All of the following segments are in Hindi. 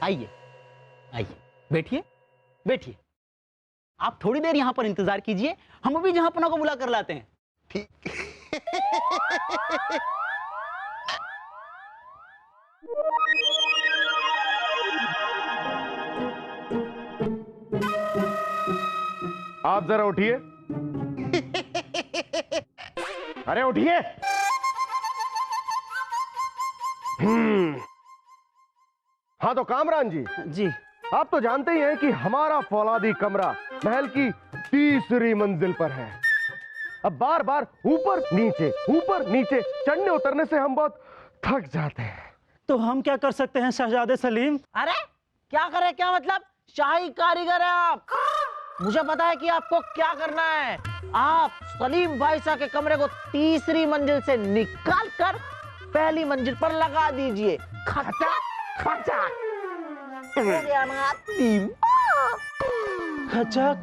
आइए आइए, बैठिए बैठिए। आप थोड़ी देर यहां पर इंतजार कीजिए, हम अभी जहांपना को बुला कर लाते हैं। ठीक। आप जरा उठिए। अरे उठिए। हाँ तो कामरान जी, आप तो जानते ही हैं कि हमारा फौलादी कमरा महल की तीसरी मंजिल पर है। अब बार बार ऊपर नीचे चढ़ने उतरने से हम बहुत थक जाते हैं। तो हम क्या कर सकते हैं शहजादे सलीम? अरे क्या करे, क्या मतलब? शाही कारीगर है आप। मुझे पता है कि आपको क्या करना है। आप सलीम भाई साहब के कमरे को तीसरी मंजिल से निकाल कर पहली मंजिल पर लगा दीजिए। खचाक खचाक। खचाक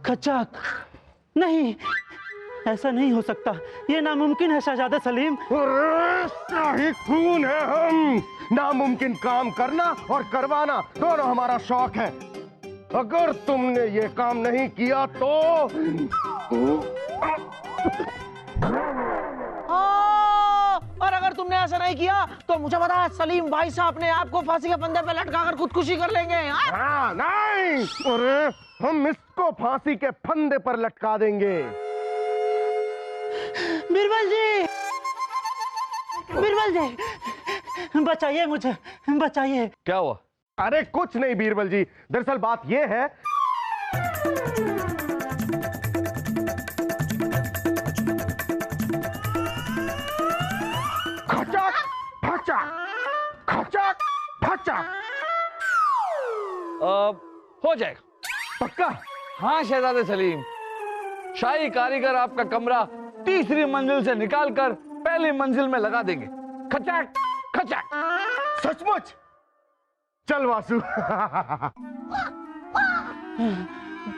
खचाक? नहीं, ऐसा नहीं हो सकता, ये नामुमकिन है शहजादे सलीम। शाही खून है हम। नामुमकिन काम करना और करवाना दोनों हमारा शौक है। अगर तुमने ये काम नहीं किया तो और अगर तुमने ऐसा नहीं किया तो मुझे पता है सलीम भाई साहब अपने आप को फांसी के फंदे पे लटकाकर खुदकुशी कर लेंगे। हाँ, नहीं, अरे हम इसको फांसी के फंदे पर लटका देंगे। बीरबल जी, बीरबल जी, बचाइए मुझे, बचाइए। क्या हुआ? अरे कुछ नहीं बीरबल जी, दरअसल बात यह है खचाक फचाक खचाक फचाक। हो जाएगा पक्का? हाँ शहजादे सलीम, शाही कारीगर आपका कमरा तीसरी मंजिल से निकालकर पहली मंजिल में लगा देंगे। खचाक खचाक। सचमुच? चल वासु।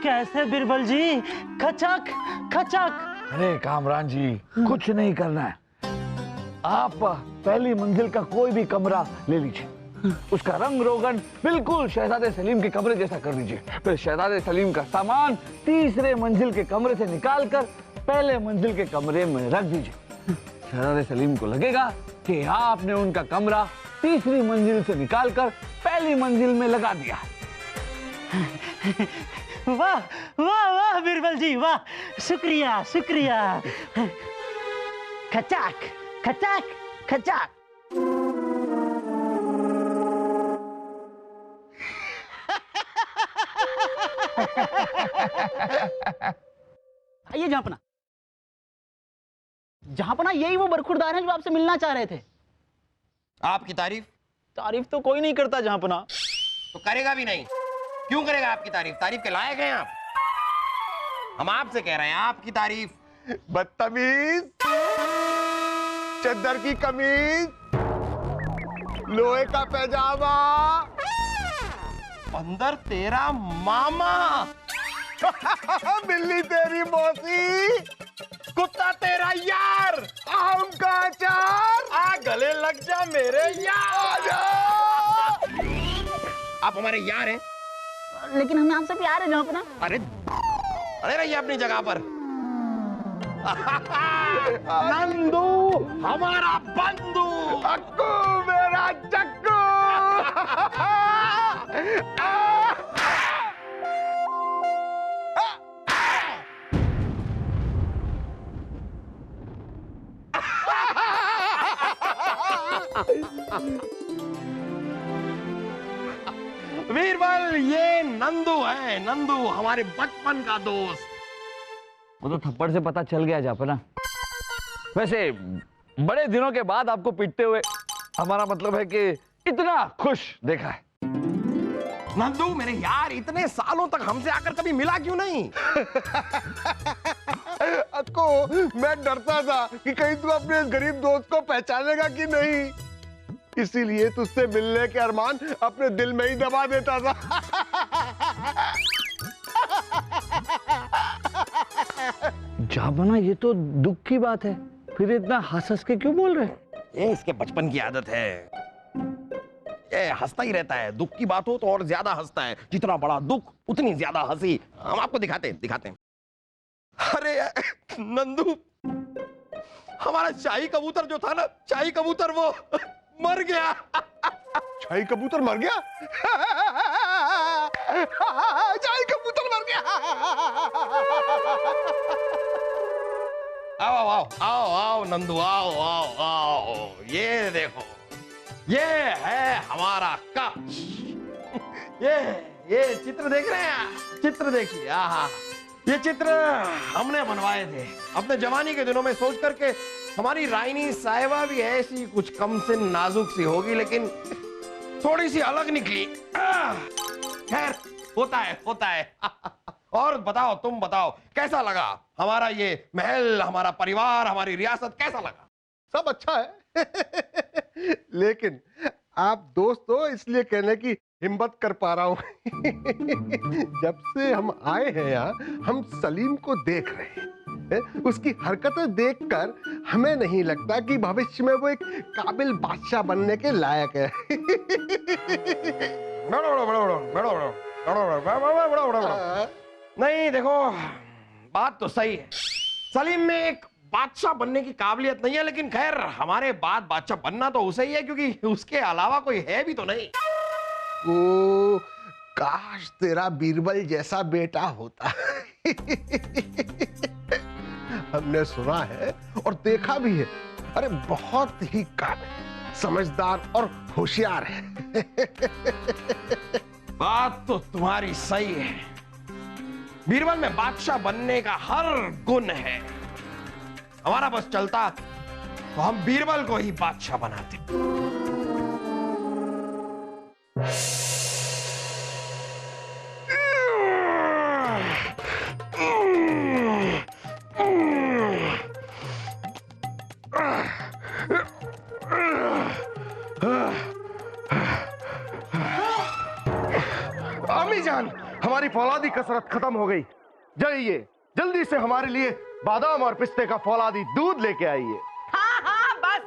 कैसे बीरबल जी? खचाक खचाक? अरे कामरान जी, कुछ नहीं करना है। आप पहली मंजिल का कोई भी कमरा ले लीजिए, उसका रंग रोगन बिल्कुल शहजादे सलीम के कमरे जैसा कर दीजिए। फिर शहजादे सलीम का सामान तीसरे मंजिल के कमरे से निकालकर पहले मंजिल के कमरे में रख दीजिए। शहजादे सलीम को लगेगा कि आपने उनका कमरा तीसरी मंजिल से निकालकर पहली मंजिल में लगा दिया। वाह वाह वाह बीरबल जी, वाह, शुक्रिया शुक्रिया। खचाक खचाक खचाक। आइए जहांपना। जहांपना, यही वो बरखुरदार हैं जो आपसे मिलना चाह रहे थे। आपकी तारीफ? तारीफ तो कोई नहीं करता जहांपना। तो करेगा भी नहीं। क्यों करेगा आपकी तारीफ? तारीफ के लायक हैं आप। हम आपसे कह रहे हैं आपकी तारीफ। बदतमीज, चद्दर की कमीज, लोहे का पैजामा, अंदर तेरा मामा, बिल्ली तेरी मौसी, कुत्ता तेरा यार, आम का अचार, आ गले लग जा मेरे यार। आप हमारे यार हैं, लेकिन हमें आपसे प्यार है जहांपना। अरे अरे रहिए अपनी जगह पर। नंदू हमारा बंधु, अक्कू मेरा चक्कू। वीरबल, ये नंदू है, नंदू हमारे बचपन का दोस्त। वो तो थप्पड़ से पता चल गया जापना। वैसे बड़े दिनों के बाद आपको पीटते हुए हमारा मतलब है कि इतना खुश देखा है। नंदू मेरे यार, इतने सालों तक हमसे आकर कभी मिला क्यों नहीं? अक्को, मैं डरता था कि कहीं तू अपने इस गरीब दोस्त को पहचानेगा कि नहीं, इसीलिए तुझसे मिलने के अरमान अपने दिल में ही दबा देता था। बना, ये तो दुख की बात है, फिर इतना हंस हंस के क्यों बोल रहे हैं? ये इसके बचपन की आदत है, ये हंसता ही रहता है। दुख की बात हो तो और ज्यादा हंसता है, जितना बड़ा दुख उतनी ज्यादा हंसी। हम आपको दिखाते हैं। अरे नंदू, हमारा शाही कबूतर जो था ना, शाही कबूतर वो मर गया। शाही कबूतर मर गया? शाही कबूतर मर गया। आओ आओ आओ आओ नंदू, आओ आओ आओ, ये देखो, ये है हमारा कक्ष। ये चित्र देख रहे हैं? चित्र देखिए, आहा, ये चित्र हमने बनवाए थे अपने जवानी के दिनों में, सोच करके हमारी राइनी साहिबा भी ऐसी कुछ कम से नाजुक सी होगी, लेकिन थोड़ी सी अलग निकली। खैर, होता है। और बताओ, तुम बताओ, कैसा लगा हमारा ये महल, हमारा परिवार, हमारी रियासत, कैसा लगा? सब अच्छा है। लेकिन आप दोस्त हो इसलिए कहने की हिम्मत कर पा रहा हूं। जब से हम आए हैं यहाँ, हम सलीम को देख रहे हैं। उसकी हरकतें देखकर हमें नहीं लगता कि भविष्य में वो एक काबिल बादशाह बनने के लायक है। नहीं, देखो, बात तो सही है, सलीम में एक बादशाह बनने की काबिलियत नहीं है, लेकिन खैर हमारे बाद बादशाह बनना तो उसे ही है, क्योंकि उसके अलावा कोई है भी तो नहीं। ओ, काश तेरा बीरबल जैसा बेटा होता। हमने सुना है और देखा भी है, अरे बहुत ही काबिल, समझदार और होशियार है। बात तो तुम्हारी सही है, बीरबल में बादशाह बनने का हर गुण है। हमारा बस चलता तो हम बीरबल को ही बादशाह बनाते। अम्मी जान, हमारी फौलादी कसरत खत्म हो गई। जाइए, जल्दी से हमारे लिए बादाम और पिस्ते का फौलादी दूध लेके आइए। हाँ, बस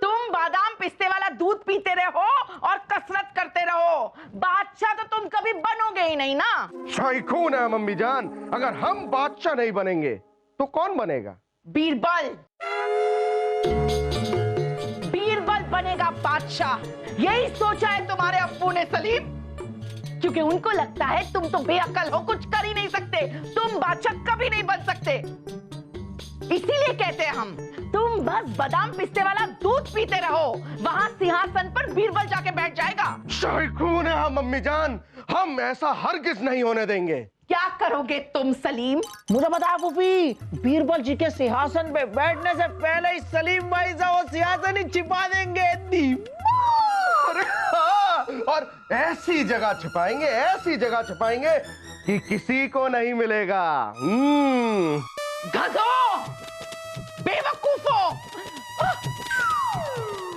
तुम बादाम पिस्ते वाला दूध पीते रहो और कसरत करते रहो, बादशाह तो तुम कभी बनोगे ही नहीं ना। शाही खून है मम्मी जान, अगर हम बादशाह नहीं बनेंगे तो कौन बनेगा? बीरबल बनेगा बादशाह, यही सोचा है तुम्हारे अब्बू ने सलीम, क्योंकि उनको लगता है तुम तो बेअक्ल हो, कुछ कर ही नहीं सकते, तुम बादशाह कभी नहीं बन सकते। इसीलिए कहते हैं हम, तुम बस बादाम पिस्ते वाला दूध पीते रहो, वहां सिंहासन पर बीरबल जाके बैठ जाएगा। शाही खून है मम्मी जान, हम ऐसा हरगिज नहीं होने देंगे। क्या करोगे तुम सलीम? मुझे पता है फूफी, बीरबल जी के सिंहासन पे बैठने से पहले ही सलीम भाई से वो सिंहासन ही छिपा देंगे। अरे हाँ, और ऐसी जगह छिपाएंगे कि किसी को नहीं मिलेगा। गधों, बेवकूफों।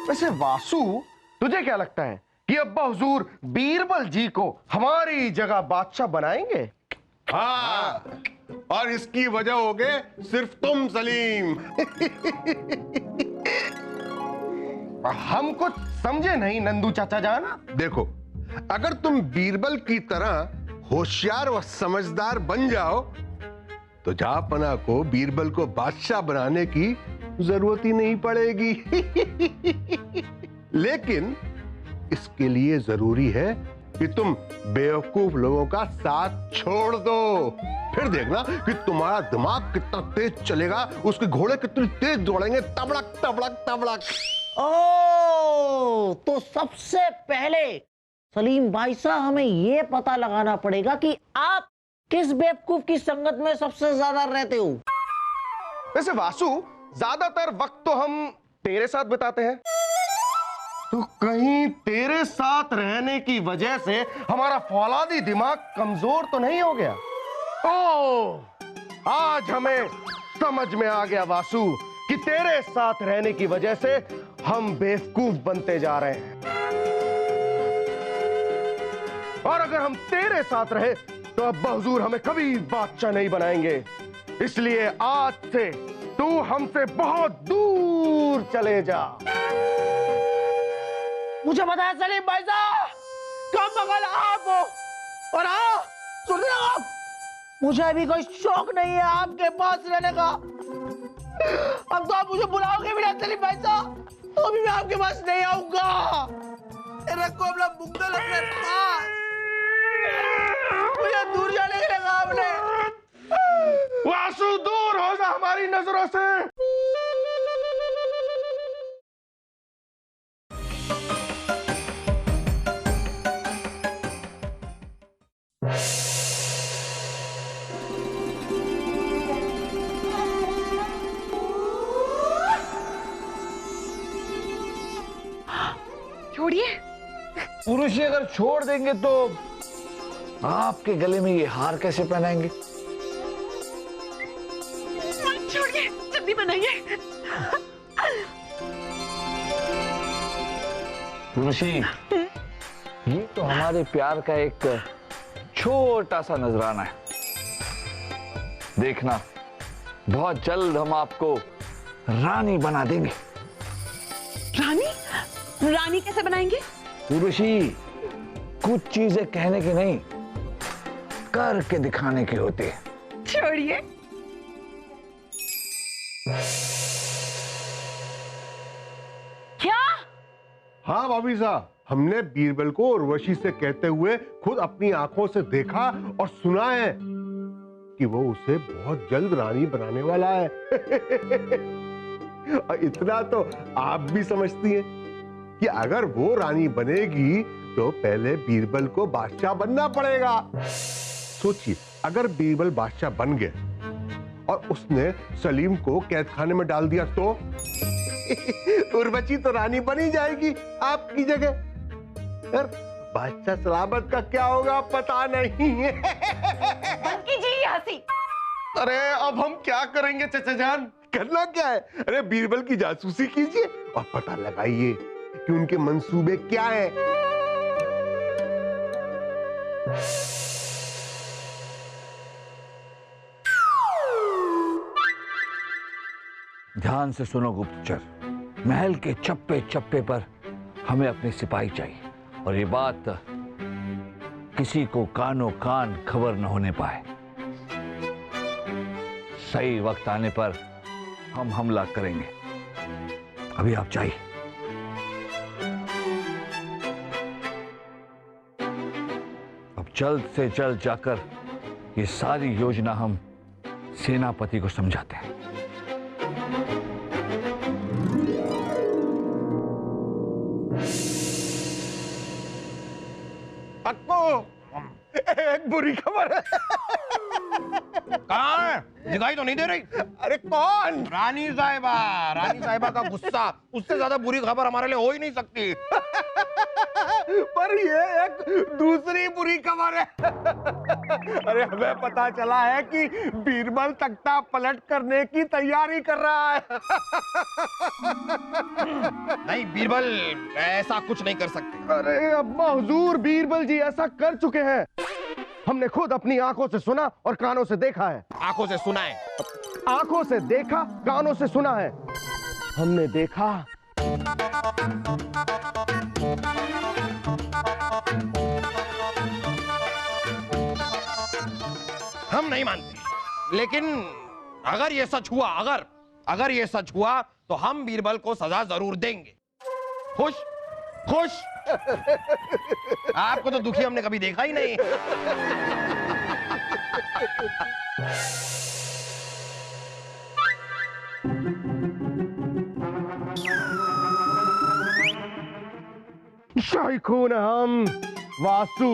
वैसे वासु, तुझे क्या लगता है कि अब्बा हुजूर बीरबल जी को हमारी जगह बादशाह बनाएंगे? हाँ, और इसकी वजह होगे सिर्फ तुम सलीम। हम कुछ समझे नहीं नंदू चाचा जान। देखो, अगर तुम बीरबल की तरह होशियार व समझदार बन जाओ तो जहापना को बीरबल को बादशाह बनाने की जरूरत ही नहीं पड़ेगी। लेकिन इसके लिए जरूरी है कि तुम बेवकूफ लोगों का साथ छोड़ दो, फिर देखना कि तुम्हारा दिमाग कितना तेज चलेगा, उसके घोड़े कितनी तेज दौड़ेंगे, तबड़क तबड़क तबड़क। ओ, तो सबसे पहले सलीम भाई साहब, हमें यह पता लगाना पड़ेगा कि आप किस बेवकूफ की संगत में सबसे ज्यादा रहते हो। वैसे वासु, ज्यादातर वक्त तो हम तेरे साथ बिताते हैं, तो कहीं तेरे साथ रहने की वजह से हमारा फौलादी दिमाग कमजोर तो नहीं हो गया? ओ, आज हमें समझ में आ गया वासु कि तेरे साथ रहने की वजह से हम बेवकूफ बनते जा रहे हैं, और अगर हम तेरे साथ रहे तो अब्बा हुजूर हमें कभी बादशाह नहीं बनाएंगे। इसलिए आज से तू हमसे बहुत दूर चले जा। मुझे पता है सलीम भाई साहब, कम बगल आप हो। और हाँ, सुन रहे हो आप, मुझे अभी कोई शौक नहीं है आपके पास रहने का। अब तो आप मुझे बुलाओगे भी ना सलीम भाई साहब, तो भी मैं आपके पास नहीं आऊंगा। रखो अपना मुक्तल अपने पास, मुझे दूर जाने के लिए कहा आपने। वासु, दूर हो जा हमारी नजरों से। छोड़िए। पुरुषी अगर छोड़ देंगे तो आपके गले में ये हार कैसे पहनाएंगे? छोड़िए, जल्दी बनाइए। पुरुषी, ये तो हमारे प्यार का एक छोटा सा नजराना है। देखना, बहुत जल्द हम आपको रानी बना देंगे। रानी? रानी कैसे बनाएंगे? पुरुषी, कुछ चीजें कहने की नहीं, करके दिखाने की होती है। छोड़िए। क्या? हाँ भाभी साहब, हमने बीरबल को उर्वशी से कहते हुए खुद अपनी आंखों से देखा और सुना है कि वो उसे बहुत जल्द रानी बनाने वाला है। और इतना तो आप भी समझती हैं कि अगर वो रानी बनेगी तो पहले बीरबल को बादशाह बनना पड़ेगा। सोचिए, अगर बीरबल बादशाह बन गया और उसने सलीम को कैद खाने में डाल दिया तो उर्वशी तो रानी बनी जाएगी आपकी जगह। बादशाह सलामत का क्या होगा पता नहीं है। बंद कीजिए ये हंसी। अरे अब हम क्या करेंगे चचा जान? करना क्या है? अरे बीरबल की जासूसी कीजिए और पता लगाइए कि उनके मंसूबे क्या हैं। ध्यान से सुनो गुप्तचर, महल के चप्पे चप्पे पर हमें अपने सिपाही चाहिए और ये बात किसी को कानों कान खबर न होने पाए। सही वक्त आने पर हम हमला करेंगे। अभी आप चाहिए। अब जल्द से जल्द जाकर ये सारी योजना हम सेनापति को समझाते हैं। एक बुरी खबर है। कहाँ है? दिखाई तो नहीं दे रही। अरे कौन? रानी साहिबा। रानी साहिबा का गुस्सा, उससे ज्यादा बुरी खबर हमारे लिए हो ही नहीं सकती। पर ये एक दूसरी बुरी खबर है। अरे हमें पता चला है कि बीरबल तख्ता पलट करने की तैयारी कर रहा है। नहीं, बीरबल ऐसा कुछ नहीं कर सकते। अरे अब्बा हुजूर, बीरबल जी ऐसा कर चुके हैं। हमने खुद अपनी आंखों से सुना और कानों से देखा है। आंखों से सुना है? आंखों से देखा, कानों से सुना है। हमने देखा हम नहीं मानते, लेकिन अगर ये सच हुआ, अगर ये सच हुआ तो हम बीरबल को सजा जरूर देंगे। खुश खुश। आपको तो दुखी हमने कभी देखा ही नहीं। शाही खून हम वासु,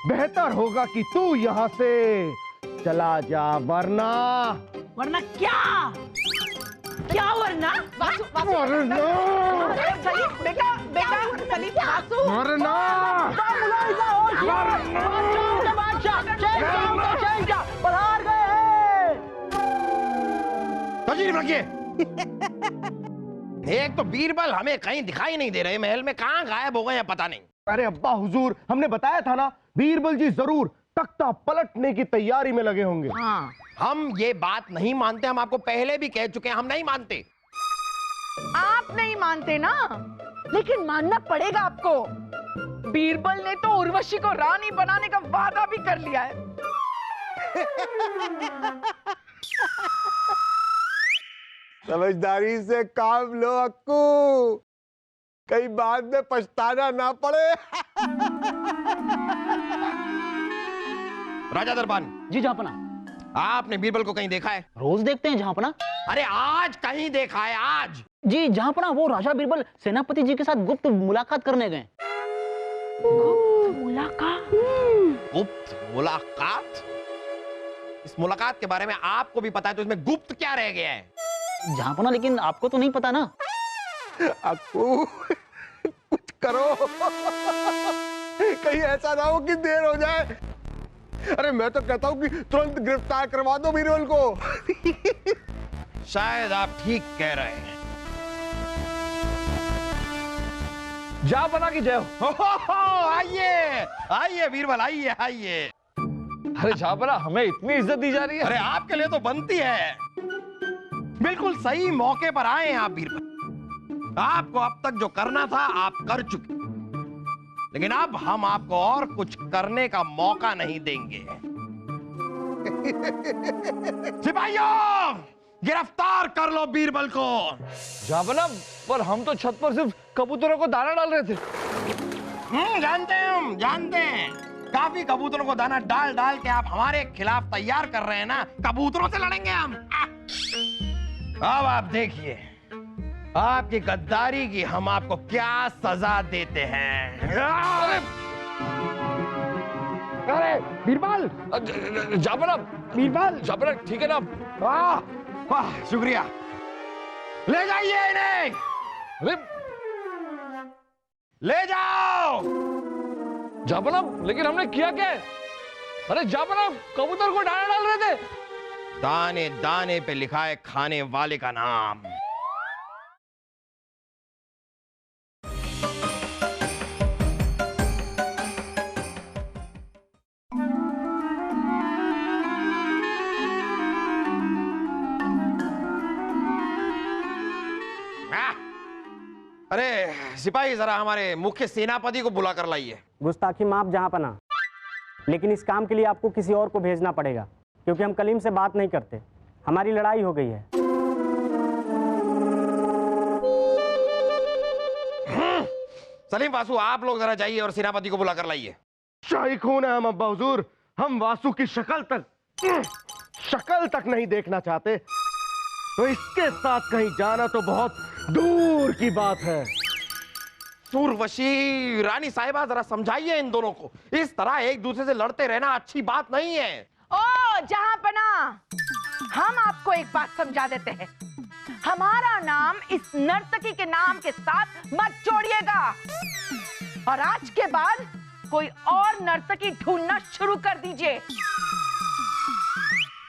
बेहतर होगा कि तू यहां से चला जा, वरना क्या? क्या वरना? वासु, वासु, वरना सलीम, बेटा, सलीम, वासु, वरना तशरीफ रखिए। एक तो बीरबल हमें कहीं दिखाई नहीं दे रहे महल में, कहां गायब हो गए हैं पता नहीं। अरे अब्बा हुजूर, हमने बताया था ना, बीरबल जी जरूर तख्ता पलटने की तैयारी में लगे होंगे। हम ये बात नहीं मानते, हम आपको पहले भी कह चुके हैं, हम नहीं मानते। आप नहीं मानते ना, लेकिन मानना पड़ेगा आपको। बीरबल ने तो उर्वशी को रानी बनाने का वादा भी कर लिया है। समझदारी से काम लो अक्कू, कहीं बाद में पछताना ना पड़े। राजा दरबान, जी जहांपना। आपने बीरबल को कहीं देखा है? रोज देखते हैं जहांपना। अरे आज कहीं देखा है? आज? जी जहांपना, वो राजा बीरबल सेनापति जी के साथ गुप्त मुलाकात करने गए। गुप्त मुलाकात? इस मुलाकात के बारे में आपको भी पता है, तो इसमें गुप्त क्या रह गया है? जहांपना, लेकिन आपको तो नहीं पता ना। अक्कू कुछ करो, कहीं ऐसा ना हो कि देर हो जाए। अरे मैं तो कहता हूं कि तुरंत गिरफ्तार करवा दो बीरबल को। शायद आप ठीक कह रहे हैं। जहांपना की जय हो। आइए आइए बीरबल, आइए आइए। अरे जहांपना, हमें इतनी इज्जत दी जा रही है। अरे आपके लिए तो बनती है। बिल्कुल सही मौके पर आए हैं आप बीरबल। आपको अब तक जो करना था आप कर चुके, लेकिन अब हम आपको और कुछ करने का मौका नहीं देंगे। सिपाहियों, गिरफ्तार कर लो बीरबल को। जहांपना, पर हम तो छत पर सिर्फ कबूतरों को दाना डाल रहे थे। जानते हैं, हम जानते हैं। काफी कबूतरों को दाना डाल डाल के आप हमारे खिलाफ तैयार कर रहे हैं ना। कबूतरों से लड़ेंगे हम। अब आप देखिए आपकी गद्दारी की हम आपको क्या सजा देते हैं। अरे बीरबल, जहांपना, बीरबल, जहांपना ठीक है ना? वाह वाह, शुक्रिया। ले जाइए इन्हें, अरे ले जाओ। जहांपना, लेकिन हमने किया क्या है? अरे जहांपना, कबूतर को दाना डाल रहे थे। दाने दाने पे लिखा है खाने वाले का नाम। अरे सिपाही, जरा हमारे मुख्य सेनापति को बुला कर लाइए। गुस्ताखी माफ जहांपना, लेकिन इस काम के लिए आपको किसी और को भेजना पड़ेगा, क्योंकि हम कलीम से बात नहीं करते। हमारी लड़ाई हो गई है। सलीम, वासु, आप लोग जरा जाइए और सेनापति को बुला कर लाइए। शाही खून है हम अब्बा हुजूर, हम वासु की शक्ल तक नहीं देखना चाहते, तो इसके साथ कहीं जाना तो बहुत दूर की बात है। उर्वशी, रानी साहिबा, जरा समझाइए इन दोनों को। इस तरह एक दूसरे से लड़ते रहना अच्छी बात नहीं है। ओ जहांपना, हम आपको एक बात समझा देते हैं। हमारा नाम इस नर्तकी के नाम के साथ मत जोड़िएगा, और आज के बाद कोई और नर्तकी ढूंढना शुरू कर दीजिए।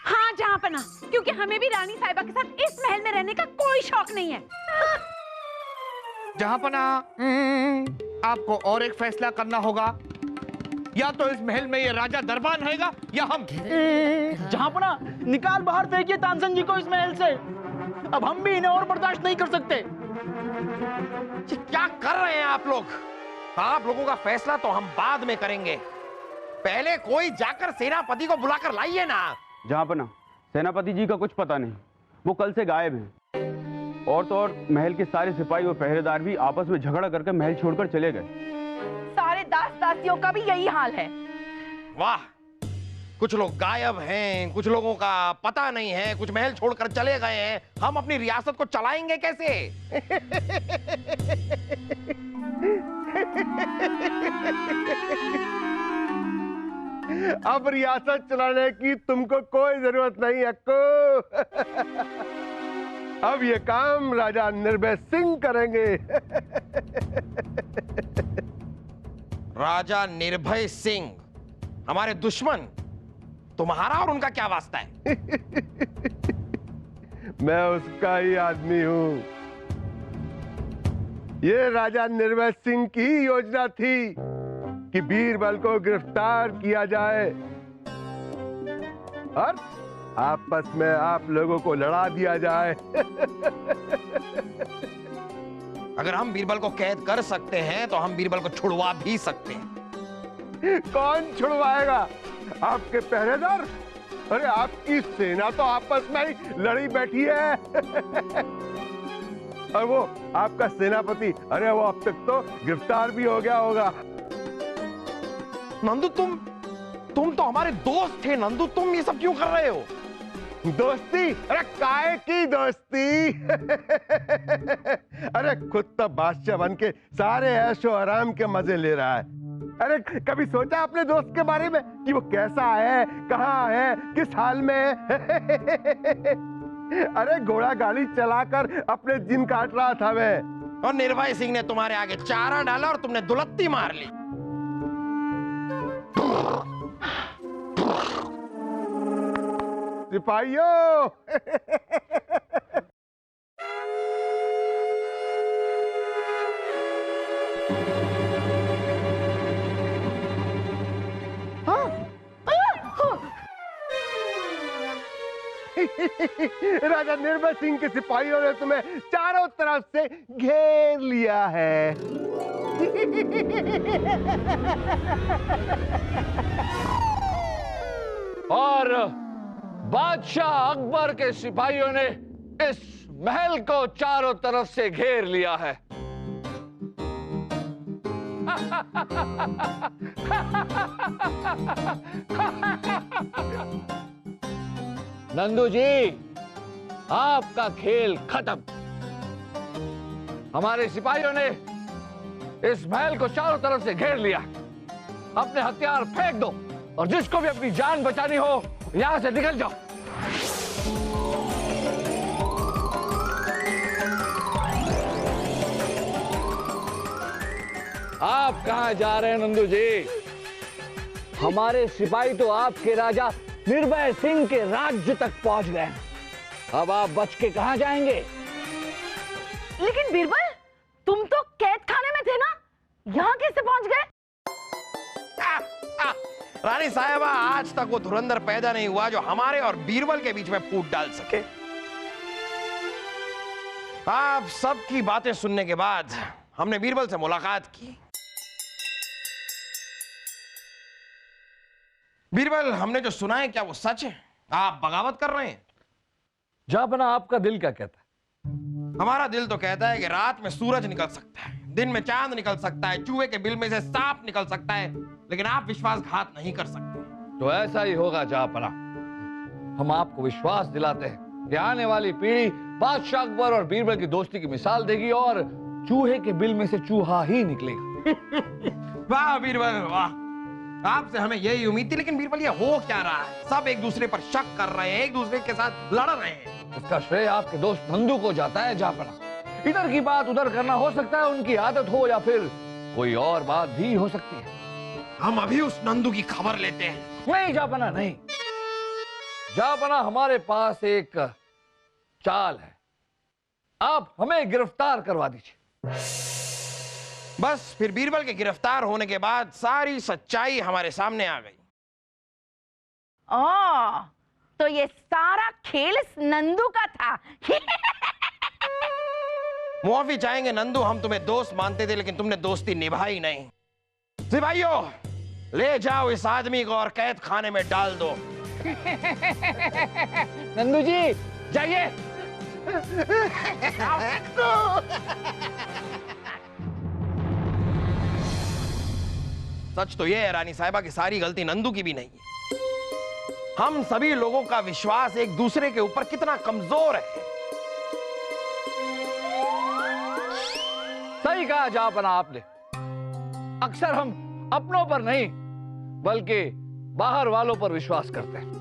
हाँ जहांपना, क्योंकि हमें भी रानी साहिबा के साथ इस महल में रहने का कोई शौक नहीं है। जहांपना, आपको और एक फैसला करना होगा। या तो इस महल में ये राजा दरबान रहेगा या हम। जहांपना, निकाल बाहर फेंकिए तानसेन जी को इस महल से। अब हम भी इन्हें और बर्दाश्त नहीं कर सकते। क्या कर रहे हैं आप लोग? आप लोगों का फैसला तो हम बाद में करेंगे। पहले कोई जाकर सेनापति को बुलाकर लाइए ना। जहांपना, सेनापति जी का कुछ पता नहीं, वो कल से गायब हैं। और तो और महल के सारे सिपाही और पहरेदार भी आपस में झगड़ा करके महल छोड़कर चले गए। सारे दास दासियों का भी यही हाल है। वाह, कुछ लोग गायब हैं, कुछ लोगों का पता नहीं है, कुछ महल छोड़कर चले गए हैं। हम अपनी रियासत को चलाएंगे कैसे? अब रियासत चलाने की तुमको कोई जरूरत नहीं अक्को। अब ये काम राजा निर्भय सिंह करेंगे। राजा निर्भय सिंह हमारे दुश्मन? तुम्हारा और उनका क्या वास्ता है? मैं उसका ही आदमी हूं। ये राजा निर्भय सिंह की ही योजना थी कि बीरबल को गिरफ्तार किया जाए और आपस में आप लोगों को लड़ा दिया जाए। अगर हम बीरबल को कैद कर सकते हैं तो हम बीरबल को छुड़वा भी सकते हैं। कौन छुड़वाएगा? आपके पहरेदार? अरे आपकी सेना तो आपस में ही लड़ी बैठी है। और वो आपका सेनापति, अरे वो अब तक तो गिरफ्तार भी हो गया होगा। नंदू तुम तो हमारे दोस्त थे नंदू, तुम ये सब क्यों कर रहे हो? दोस्ती? अरे काहे की दोस्ती? अरे खुद तो बादशाह बन के सारे ऐशो आराम के मजे ले रहा है। अरे कभी सोचा अपने दोस्त के बारे में कि वो कैसा है, कहाँ है, किस हाल में है? अरे घोड़ा गाड़ी चलाकर अपने दिन काट रहा था मैं। और निर्भय सिंह ने तुम्हारे आगे चारा डाला और तुमने दुलत्ती मार ली। सिपाहियों! राजा निर्भय सिंह के सिपाहियों ने तुम्हें चारों तरफ से घेर लिया है। और बादशाह अकबर के सिपाहियों ने इस महल को चारों तरफ से घेर लिया है। नंदू जी, आपका खेल खत्म। हमारे सिपाहियों ने इस महल को चारों तरफ से घेर लिया। अपने हथियार फेंक दो और जिसको भी अपनी जान बचानी हो यहां से निकल जाओ। आप कहां जा रहे हैं नंदू जी? हमारे सिपाही तो आपके राजा निर्भय सिंह के राज्य तक पहुंच गए हैं। अब आप बच के कहां जाएंगे? लेकिन बीरबल, तुम तो कैद खाने में थे ना, यहाँ कैसे पहुंच गए? रानी साहिबा, आज तक वो धुरंधर पैदा नहीं हुआ जो हमारे और बीरबल के बीच में फूट डाल सके। आप सबकी बातें सुनने के बाद हमने बीरबल से मुलाकात की। बीरबल, हमने जो सुना है क्या वो सच है? आप बगावत कर रहे हैं? जापना, आपका दिल क्या कहता है? हमारा दिल तो कहता है कि रात में सूरज निकल सकता है, दिन में चांद निकल सकता है, चूहे के बिल में से सांप निकल सकता है, लेकिन आप विश्वासघात नहीं कर सकते। तो ऐसा ही होगा जापना। हम आपको विश्वास दिलाते हैं कि आने वाली पीढ़ी बादशाह अकबर और बीरबल की दोस्ती की मिसाल देगी और चूहे के बिल में से चूहा ही निकलेगा। वाह बीरबल वाह, आपसे हमें यही उम्मीद थी। लेकिन बीरबल, ये हो क्या रहा है? सब एक दूसरे पर शक कर रहे हैं, एक दूसरे के साथ लड़ रहे हैं। उसका श्रेय आपके दोस्त नंदू को जाता है जापना। इधर की बात उधर करना हो सकता है उनकी आदत हो, या फिर कोई और बात भी हो सकती है। हम अभी उस नंदू की खबर लेते हैं। नहीं जापना, नहीं जापना, हमारे पास एक चाल है। आप हमें गिरफ्तार करवा दीजिए। बस फिर बीरबल के गिरफ्तार होने के बाद सारी सच्चाई हमारे सामने आ गई। तो ये सारा खेल इस नंदू का था। मुआफी चाहेंगे नंदू, हम तुम्हें दोस्त मानते थे लेकिन तुमने दोस्ती निभाई नहीं। सिपाहियों, ले जाओ इस आदमी को और कैद खाने में डाल दो। नंदू जी जाइए। सच तो यह है रानी साहिबा की सारी गलती नंदू की भी नहीं है। हम सभी लोगों का विश्वास एक दूसरे के ऊपर कितना कमजोर है। सही कहा जापना आपने। अक्सर हम अपनों पर नहीं बल्कि बाहर वालों पर विश्वास करते हैं।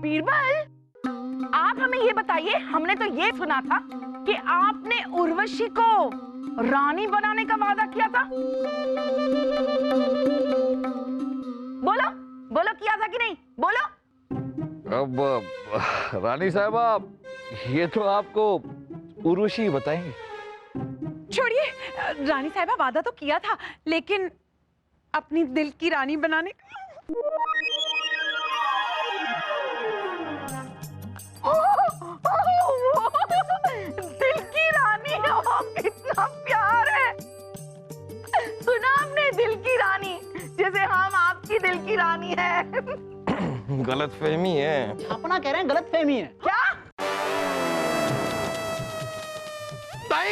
बीरबल, आप हमें ये बताइए, हमने तो ये सुना था कि आपने उर्वशी को रानी बनाने का वादा किया था। बोलो बोलो, किया था कि नहीं? बोलो। अब रानी साहबा, ये तो आपको उर्वशी बताएंगे। छोड़िए, रानी साहिबा, वादा तो किया था, लेकिन अपनी दिल की रानी बनाने का। से हम आपकी दिल की रानी है। गलत फहमी है। अपना कह रहे हैं गलत फहमी है। क्या? ताई